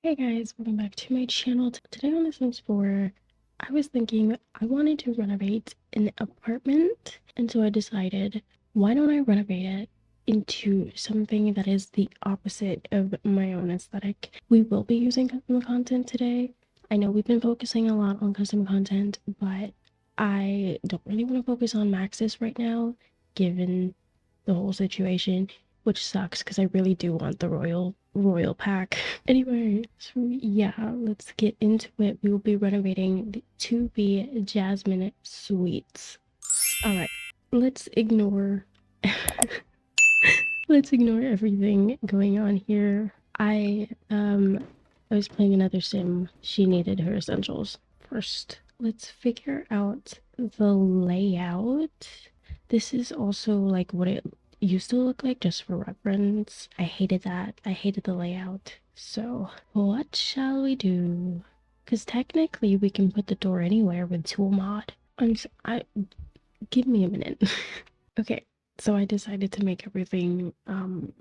Hey guys, welcome back to my channel. Today on The Sims 4, I was thinking I wanted to renovate an apartment, and so I decided, why don't I renovate it into something that is the opposite of my own aesthetic? We will be using custom content today. I know we've been focusing a lot on custom content, but I don't really want to focus on Maxis right now, given the whole situation, which sucks because I really do want the royal pack. Anyway, so yeah, let's get into it. We will be renovating the 2B Jasmine Suites. All right, let's ignore let's ignore everything going on here. I was playing another sim. She needed her essentials. First, let's figure out the layout. This is also like what it used to look like, just for reference. I hated that. I hated the layout. So what shall we do? Because technically we can put the door anywhere with tool mod. Give me a minute. Okay, so I decided to make everything,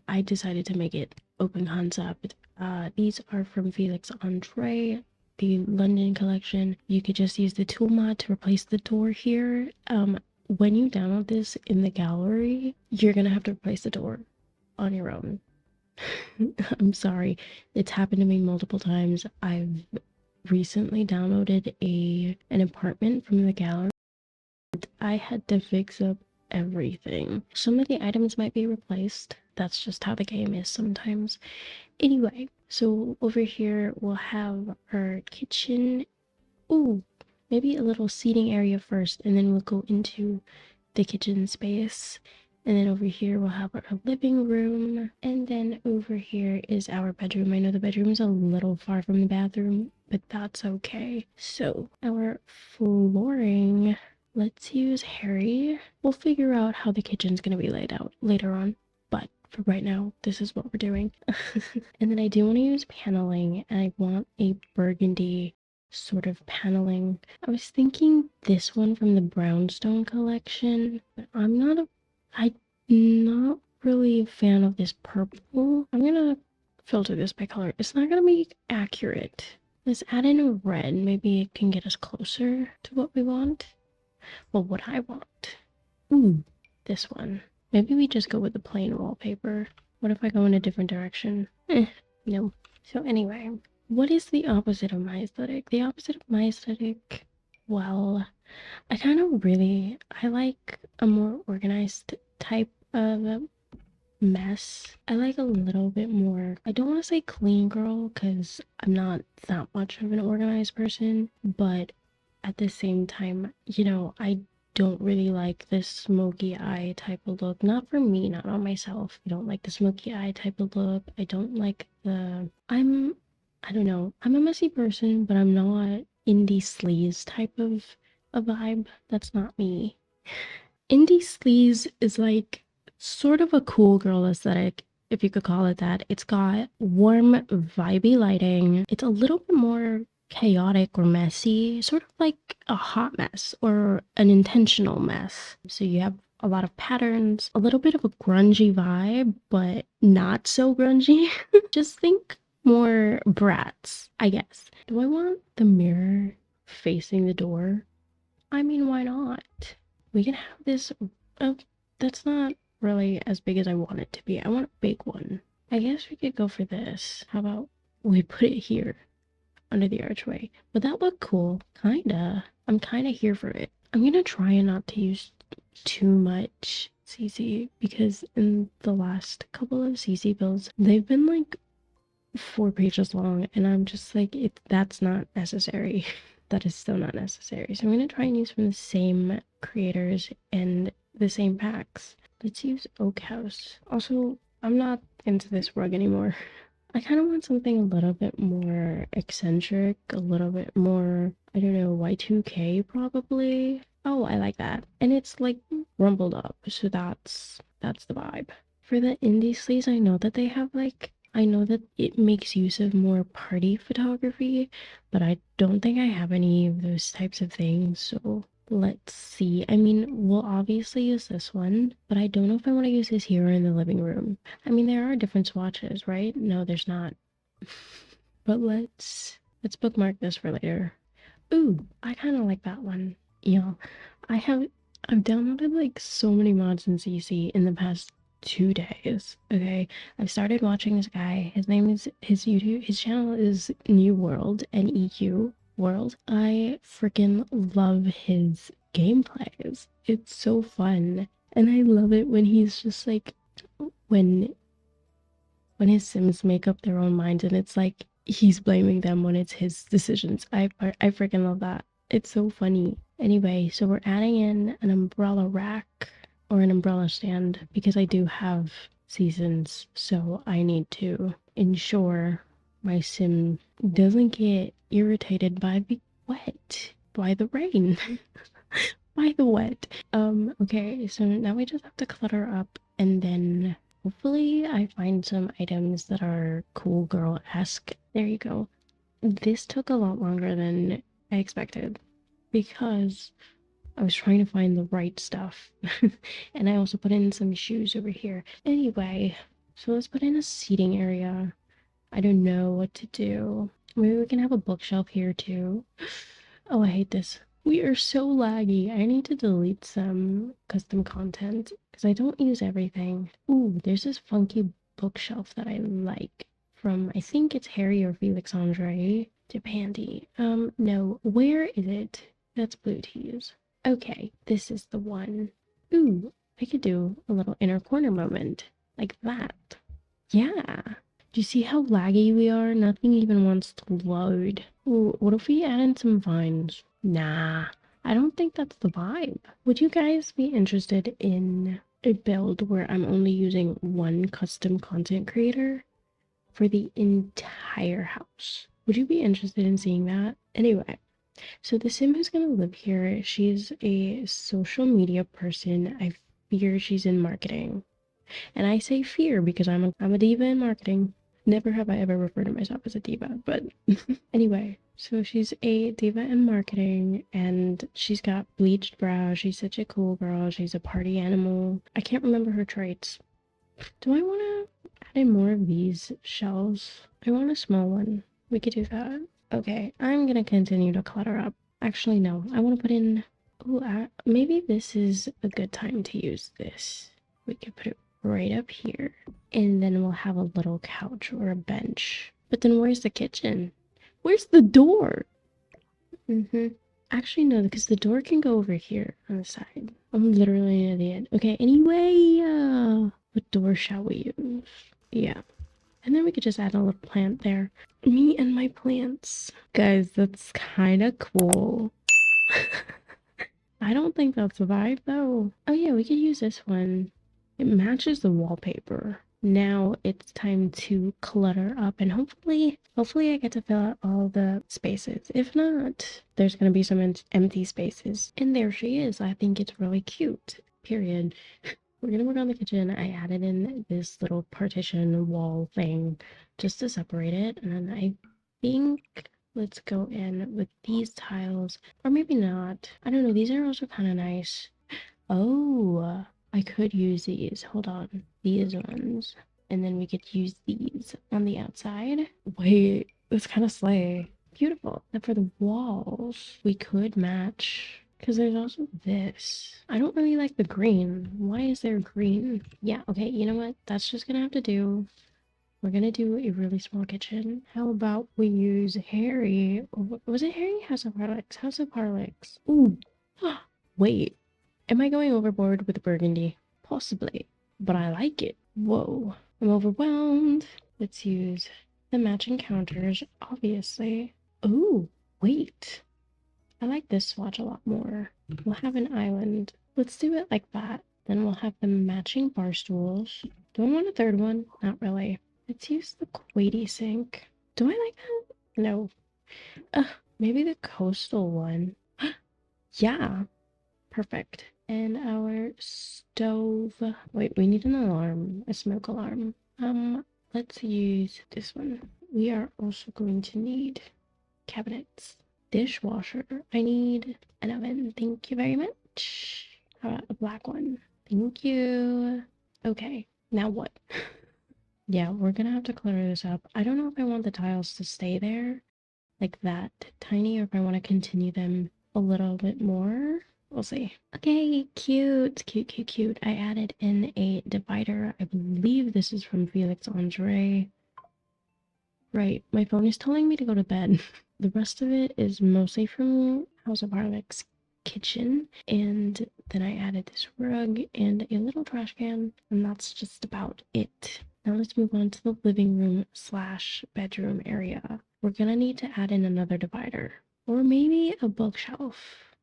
I decided to make it open concept. These are from Felix Andre, the London collection. You could just use the tool mod to replace the door here. When you download this in the gallery, you're gonna have to replace the door on your own. I'm sorry, it's happened to me multiple times. I've recently downloaded an apartment from the gallery. I had to fix up everything. Some of the items might be replaced. That's just how the game is sometimes. Anyway, so over here we'll have our kitchen. Ooh, maybe a little seating area first, and then we'll go into the kitchen space. And then over here we'll have our living room. And then over here is our bedroom. I know the bedroom is a little far from the bathroom, but that's okay. So our flooring, let's use Harry. We'll figure out how the kitchen's gonna be laid out later on. But for right now, this is what we're doing. And then I do want to use paneling, and I want a burgundy sort of paneling. I was thinking this one from the brownstone collection, but I'm not really a fan of this purple. I'm gonna filter this by color. It's not gonna be accurate. Let's add in a red. Maybe it can get us closer to what we want. Well, what I want. Ooh, this one. Maybe we just go with the plain wallpaper. What if I go in a different direction? No. So anyway, what is the opposite of my aesthetic? The opposite of my aesthetic, well, I like a more organized type of mess. I like a little bit more, I don't want to say clean girl because I'm not that much of an organized person, but at the same time, I don't really like this smoky eye type of look. Not for me, not on myself. I don't like the smoky eye type of look. I don't like I don't know. I'm a messy person, but I'm not indie sleaze type of a vibe. That's not me. Indie sleaze is like sort of a cool girl aesthetic, if you could call it that. It's got warm, vibey lighting. It's a little bit more chaotic or messy, sort of like a hot mess or an intentional mess. So you have a lot of patterns, a little bit of a grungy vibe, but not so grungy. Just think more brats, I guess. Do I want the mirror facing the door? I mean, why not? We can have this. Oh, that's not really as big as I want it to be. I want a big one. I guess we could go for this. How about we put it here under the archway? Would that look cool? Kinda. I'm kinda here for it. I'm gonna try not to use too much CC because in the last couple of CC builds, they've been like 4 pages long, and I'm just like, that's not necessary. That is still not necessary. So I'm gonna try and use from the same creators and the same packs. Let's use Oak House. Also, I'm not into this rug anymore. I kind of want something a little bit more eccentric, a little bit more, I don't know, Y2K probably. Oh, I like that. And it's like rumbled up, so that's the vibe. For the indie sleeves, I know that it makes use of more party photography, but I don't think I have any of those types of things, so let's see. I mean, we'll obviously use this one, but I don't know if I want to use this here or in the living room. I mean, there are different swatches, right? No, there's not. But let's bookmark this for later. Ooh, I kind of like that one. Yeah, I have I've downloaded like so many mods in CC in the past 2 days. Okay, I've started watching this guy. His channel is New World, NEU World. I freaking love his gameplays. It's so fun, and I love it when he's just like when his Sims make up their own minds and it's like he's blaming them when it's his decisions. I freaking love that. It's so funny. Anyway, so we're adding in an umbrella rack or an umbrella stand because I do have seasons, so I need to ensure my sim doesn't get irritated by the wet, by the rain, by the wet. Okay, so now we just have to clutter up and then hopefully I find some items that are cool girl-esque. There you go. This took a lot longer than I expected because I was trying to find the right stuff. And I also put in some shoes over here. Anyway, so let's put in a seating area. I don't know what to do. Maybe we can have a bookshelf here too. Oh, I hate this. We are so laggy. I need to delete some custom content because I don't use everything. Ooh, there's this funky bookshelf that I like from, I think it's Harry or Felix Andre. Japandi. No, where is it? That's blue tees. Okay, this is the one. Ooh, I could do a little inner corner moment like that. Yeah. Do you see how laggy we are? Nothing even wants to load. Ooh, what if we add in some vines? Nah, I don't think that's the vibe. Would you guys be interested in a build where I'm only using one custom content creator for the entire house? Would you be interested in seeing that? Anyway, so the sim who's gonna live here, she's a social media person. I fear she's in marketing. And I say fear because I'm a diva in marketing. Never have I ever referred to myself as a diva, but anyway, so she's a diva in marketing and she's got bleached brows. She's such a cool girl. She's a party animal. I can't remember her traits. Do I want to add in more of these shelves? I want a small one. We could do that. Okay, I'm gonna continue to clutter up. Actually, no, I want to put in. Ooh, maybe this is a good time to use this. We could put it right up here, and then we'll have a little couch or a bench. But then where's the kitchen? Where's the door? Actually, no, because the door can go over here on the side. I'm literally an idiot. Okay, anyway, what door shall we use? Yeah. And then we could just add a little plant there. Me and my plants. Guys, that's kind of cool. I don't think that's a vibe though. Oh yeah, we could use this one. It matches the wallpaper. Now it's time to clutter up and hopefully I get to fill out all the spaces. If not, there's gonna be some empty spaces. And there she is. I think it's really cute. Period. We're gonna work on the kitchen. I added in this little partition wall thing just to separate it. And then I think let's go in with these tiles. Or maybe not. I don't know. These are also kind of nice. Oh, I could use these. Hold on. These ones. And then we could use these on the outside. Wait, that's kind of slay. Beautiful. And for the walls, we could match. Because there's also this. I don't really like the green. Why is there green? Yeah, okay, you know what? That's just gonna have to do. We're gonna do a really small kitchen. How about we use Harry? Was it Harry? House of Harlex. House of Harlex. Ooh. Wait. Am I going overboard with burgundy? Possibly. But I like it. Whoa. I'm overwhelmed. Let's use the matching counters, obviously. Ooh, wait. I like this swatch a lot more. We'll have an island. Let's do it like that. Then we'll have the matching bar stools. Do I want a third one? Not really. Let's use the Quady sink. Do I like that? No. Maybe the coastal one. Yeah. Perfect. And our stove. Wait, we need an alarm. A smoke alarm. Let's use this one. We are also going to need cabinets. Dishwasher. I need an oven. Thank you very much. How about a black one? Thank you. Okay, now what? Yeah, we're gonna have to clutter this up. I don't know if I want the tiles to stay there like that tiny or if I want to continue them a little bit more. We'll see. Okay, cute, cute, cute, cute. I added in a divider. I believe this is from Felix Andre. Right, my phone is telling me to go to bed. The rest of it is mostly from House of Harlech's kitchen. And then I added this rug and a little trash can, and that's just about it. Now let's move on to the living room slash bedroom area. We're gonna need to add in another divider, or maybe a bookshelf.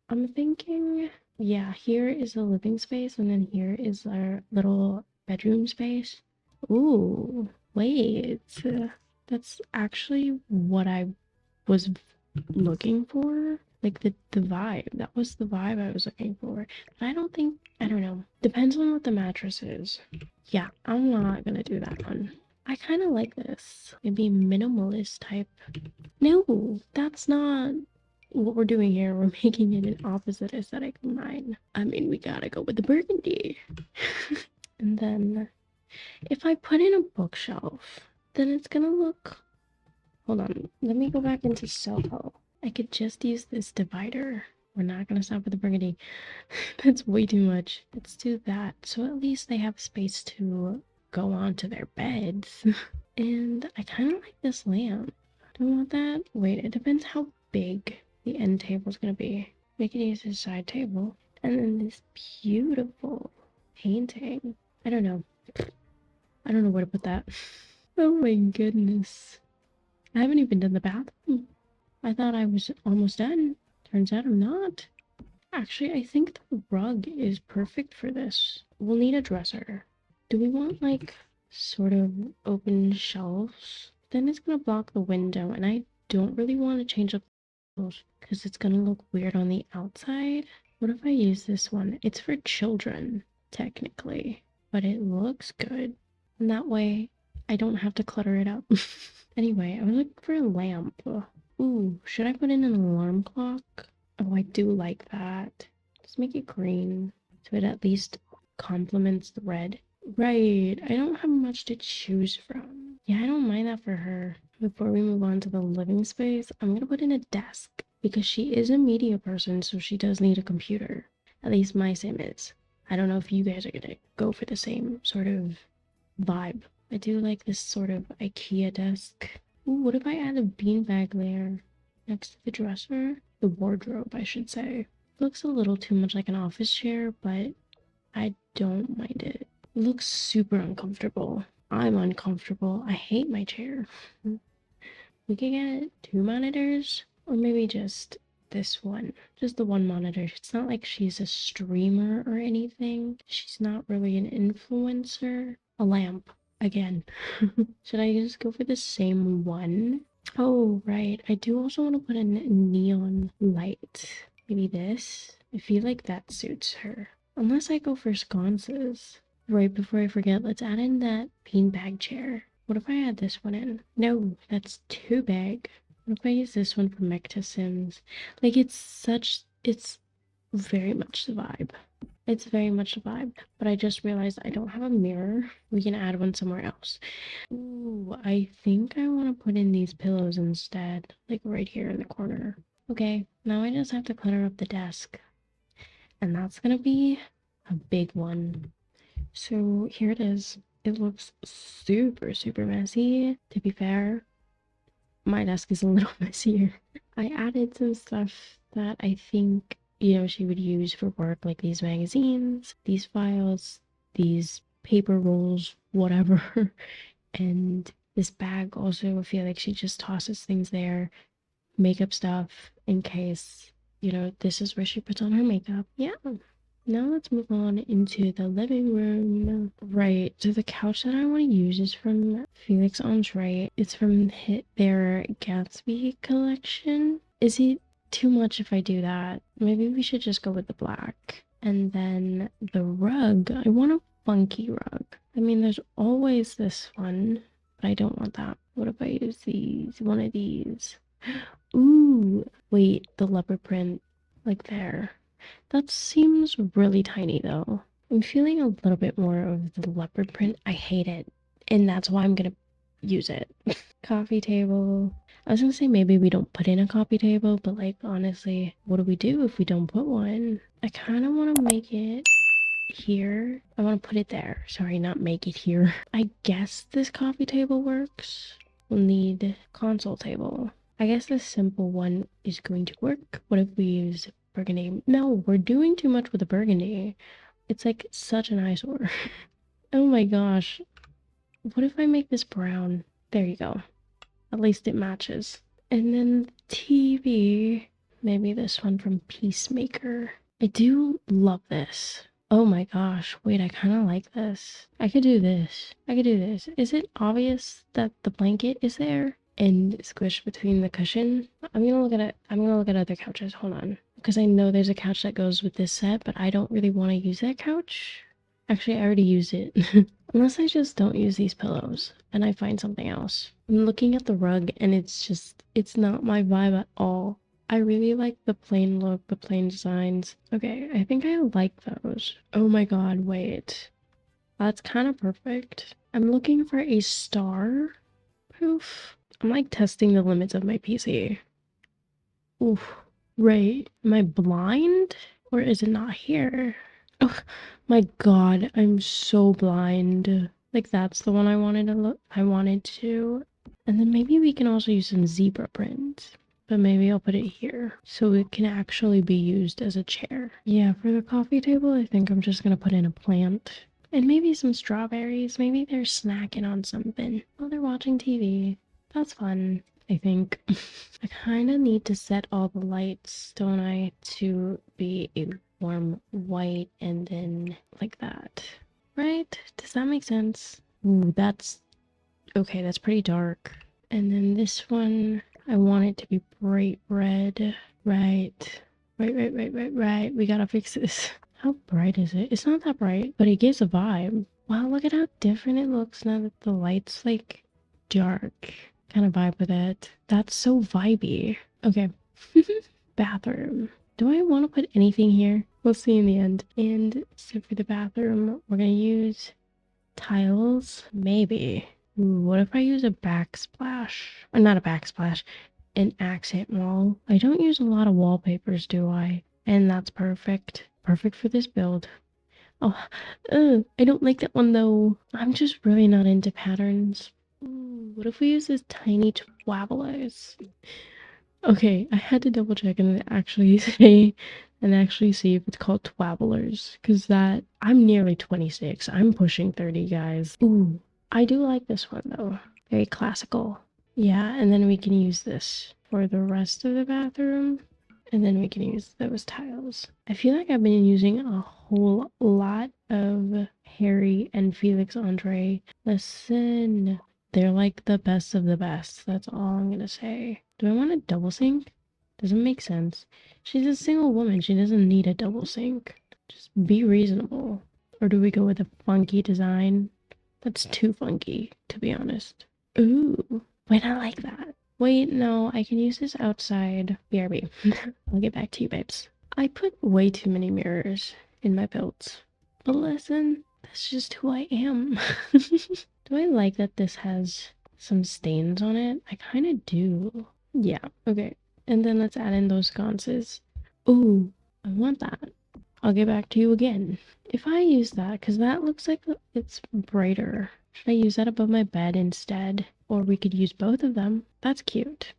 I'm thinking, yeah, here is the living space, and then here is our little bedroom space. Ooh, wait. That's actually what I was looking for. Like the vibe. That was the vibe I was looking for. But I don't think, I don't know. Depends on what the mattress is. Yeah, I'm not gonna do that one. I kind of like this. Maybe minimalist type. No, that's not what we're doing here. We're making it an opposite aesthetic of mine. I mean, we gotta go with the burgundy. And then if I put in a bookshelf, then it's gonna look. Hold on, let me go back into Soho. I could just use this divider. We're not gonna stop with the burgundy. That's way too much. Let's do that. So at least they have space to go onto their beds. And I kind of like this lamp. Do I want that? Wait, it depends how big the end table is gonna be. We could use this side table. And then this beautiful painting. I don't know. I don't know where to put that. Oh my goodness. I haven't even done the bathroom. I thought I was almost done. Turns out I'm not. Actually, I think the rug is perfect for this. We'll need a dresser. Do we want like sort of open shelves? Then it's gonna block the window, and I don't really want to change up those because it's gonna look weird on the outside. What if I use this one? It's for children, technically, but it looks good. And that way I don't have to clutter it up. Anyway, I was looking for a lamp. Ooh, should I put in an alarm clock? Oh, I do like that. Just make it green so it at least complements the red. Right, I don't have much to choose from. Yeah, I don't mind that for her. Before we move on to the living space, I'm gonna put in a desk because she is a media person, so she does need a computer. At least my sim is. I don't know if you guys are gonna go for the same sort of vibe. I do like this sort of IKEA desk. Ooh, what if I add a beanbag layer next to the dresser? The wardrobe, I should say. Looks a little too much like an office chair, but I don't mind it. It looks super uncomfortable. I'm uncomfortable. I hate my chair. We could get two monitors, or maybe just this one. Just the one monitor. It's not like she's a streamer or anything. She's not really an influencer. A lamp, again. Should I just go for the same one? Oh, right. I do also want to put in a neon light. Maybe this. I feel like that suits her. Unless I go for sconces. Right before I forget, let's add in that beanbag chair. What if I add this one in? No, that's too big. What if I use this one for Mecta Sims? Like, it's very much the vibe. It's very much the vibe. But I just realized I don't have a mirror. We can add one somewhere else. Ooh, I think I want to put in these pillows instead. Like right here in the corner. Okay, now I just have to clutter up the desk. And that's gonna be a big one. So here it is. It looks super, super messy. To be fair, my desk is a little messier. I added some stuff that I think, she would use for work, like these magazines, these files, these paper rolls, whatever. And this bag also, I feel like she just tosses things there, makeup stuff in case, this is where she puts on her makeup. Yeah. Now let's move on into the living room. Right, so the couch that I want to use is from Felix Andre. It's from their Gatsby collection. Is it too much if I do that? Maybe we should just go with the black. And then the rug, I want a funky rug. I mean, there's always this one, but I don't want that. What if I use these? One of these. Ooh, wait, the leopard print, like there. That seems really tiny though. I'm feeling a little bit more of the leopard print. I hate it. and that's why I'm gonna use it. Coffee table. I was gonna say maybe we don't put in a coffee table, but like honestly, what do we do if we don't put one? I kind of want to make it here. I want to put it there. Sorry, not make it here. I guess this coffee table works. We'll need console table. I guess the simple one is going to work. What if we use burgundy? No, we're doing too much with the burgundy. It's like such an eyesore. Oh my gosh. What if I make this brown? There you go. At least it matches. And then TV. Maybe this one from Peacemaker. I do love this. Oh my gosh, wait, I kind of like this. I could do this. I could do this. Is it obvious that the blanket is there and squished between the cushion? I'm gonna look at it. I'm gonna look at other couches. Hold on. Because I know there's a couch that goes with this set, but I don't really want to use that couch. Actually, I already used it. Unless I just don't use these pillows and I find something else. I'm looking at the rug and it's not my vibe at all. I really like the plain look, the plain designs. Okay, I think I like those. Oh my god, wait. That's kind of perfect. I'm looking for a star poof. I'm like testing the limits of my PC. Oof. Right. Am I blind? Or is it not here? Oh my god, I'm so blind. Like that's the one I wanted to look. I wanted to. And then maybe we can also use some zebra print. But maybe I'll put it here so it can actually be used as a chair. Yeah, for the coffee table, I think I'm just gonna put in a plant. And maybe some strawberries. Maybe they're snacking on something while they're watching TV. That's fun, I think. I kind of need to set all the lights, don't I, to be a warm white and then like that. Right? Does that make sense? Ooh, that's okay, that's pretty dark. And then this one, I want it to be bright red. Right. Right. We gotta fix this. How bright is it? It's not that bright, but it gives a vibe. Wow, look at how different it looks now that the light's like dark. Kind of vibe with it. That's so vibey. Okay. Bathroom. Do I want to put anything here? We'll see in the end. And so for the bathroom, we're gonna use tiles. Maybe. Ooh, what if I use a backsplash? Or not a backsplash, an accent wall. I don't use a lot of wallpapers, do I? And that's perfect. Perfect for this build. Oh, I don't like that one though. I'm just really not into patterns. Ooh, what if we use this tiny twavelers? Okay, I had to double check and actually say and actually see if it's called twavelers because that I'm nearly 26. I'm pushing 30, guys. Ooh, I do like this one though. Very classical. Yeah, and then we can use this for the rest of the bathroom. And then we can use those tiles. I feel like I've been using a whole lot of Harry and Felix Andre. Listen, they're like the best of the best. That's all I'm gonna say. Do I want a double sink? Doesn't make sense. She's a single woman. She doesn't need a double sink. Just be reasonable. Or do we go with a funky design? That's too funky, to be honest. Ooh, wait, I like that. Wait, no, I can use this outside. BRB. I'll get back to you, babes. I put way too many mirrors in my builds. But listen, that's just who I am. Do I like that this has some stains on it? I kind of do. Yeah, okay. And then let's add in those sconces. Ooh, I want that. I'll get back to you again. If I use that, because that looks like it's brighter. Should I use that above my bed instead? Or we could use both of them. That's cute.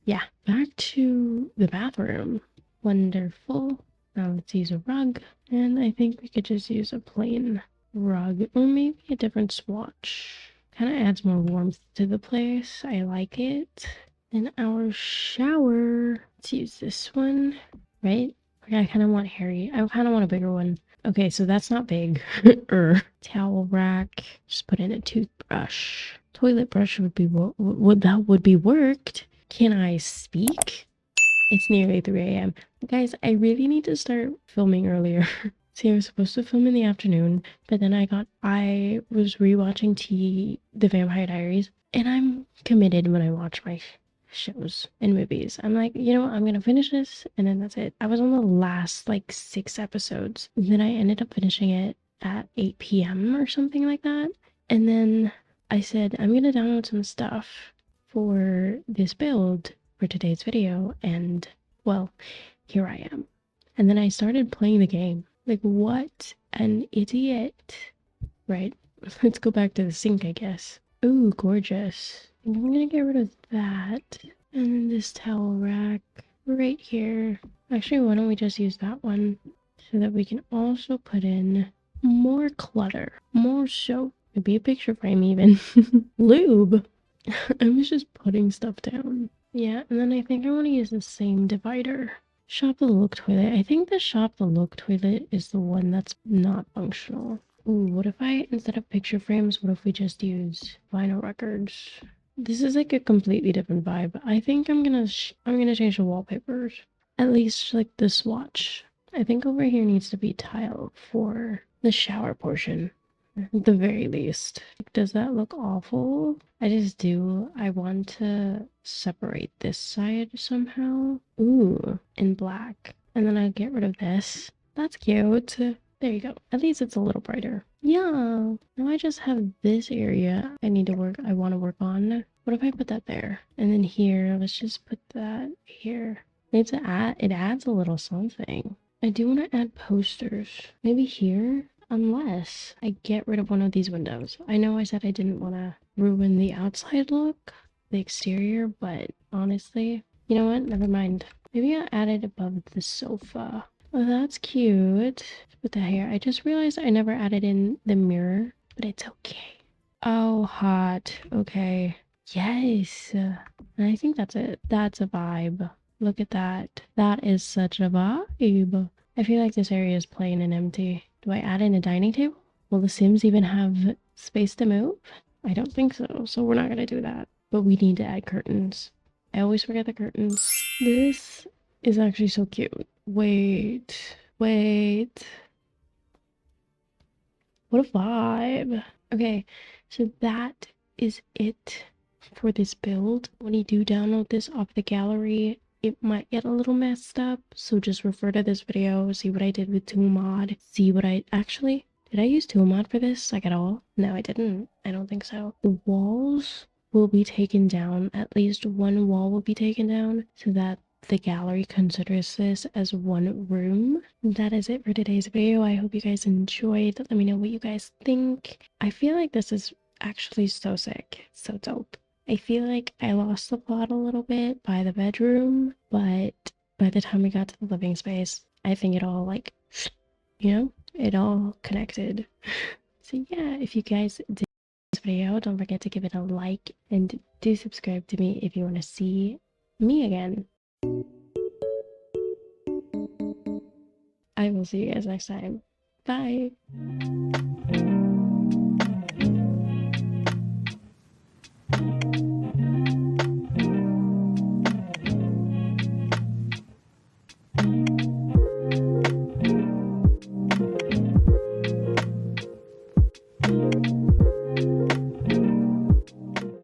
Yeah, back to the bathroom. Wonderful. Now let's use a rug. And I think we could just use a plain rug or maybe a different swatch. Kind of adds more warmth to the place. I like it. And our shower. Let's use this one, right? I kind of want hairy. I kind of want a bigger one. Okay, so that's not big. Towel rack. Just put in a toothbrush. Toilet brush would be would be worked. Can I speak? It's nearly 3 a.m. Guys, I really need to start filming earlier. See, I was supposed to film in the afternoon, but then I was rewatching The Vampire Diaries, and I'm committed when I watch my shows and movies. I'm like, you know what, I'm gonna finish this, and then that's it. I was on the last, like, 6 episodes, and then I ended up finishing it at 8 p.m. or something like that, and then I said I'm gonna download some stuff for this build for today's video, and well, here I am. And then I started playing the game. Like, what an idiot. Right, let's go back to the sink, I guess. Ooh, gorgeous. And I'm gonna get rid of that. And then this towel rack right here. Actually, why don't we just use that one so that we can also put in more clutter, more soap, maybe a picture frame even. Lube. I was just putting stuff down. Yeah, and then I think I want to use the same divider. Shop the look toilet. I think the shop the look toilet is the one that's not functional. Ooh, what if I, instead of picture frames, what if we just use vinyl records? This is like a completely different vibe. I think I'm gonna change the wallpapers. At least like the swatch. I think over here needs to be tile for the shower portion. At the very least. Does that look awful? I just do. I want to separate this side somehow. Ooh, in black. And then I'll get rid of this. That's cute. There you go. At least it's a little brighter. Yeah. Now I just have this area I want to work on. What if I put that there? And then here, let's just put that here. It adds a little something. I do want to add posters. Maybe here? Unless I get rid of one of these windows. I know I said I didn't want to ruin the outside look, the exterior, but honestly, you know what? Never mind. Maybe I'll add it above the sofa. Oh, that's cute. Put that here. I just realized I never added in the mirror, but it's okay. Oh, hot. Okay. Yes. And I think that's it. That's a vibe. Look at that. That is such a vibe. I feel like this area is plain and empty. Do I add in a dining table? Will the Sims even have space to move? I don't think so, so we're not gonna do that. But we need to add curtains. I always forget the curtains. This is actually so cute. Wait. What a vibe. Okay, so that is it for this build. When you do download this off the gallery, it might get a little messed up, so just refer to this video, see what I did with ToolMod, see what I actually did. I use ToolMod for this like at all? No, I didn't. I don't think so. The walls will be taken down. At least one wall will be taken down so that the gallery considers this as one room. That is it for today's video. I hope you guys enjoyed. Let me know what you guys think. I feel like this is actually so sick, so dope. I feel like I lost the plot a little bit by the bedroom, but by the time we got to the living space, I think it all like, you know, it all connected. So yeah, if you guys did this video, don't forget to give it a like and do subscribe to me if you want to see me again. I will see you guys next time. Bye.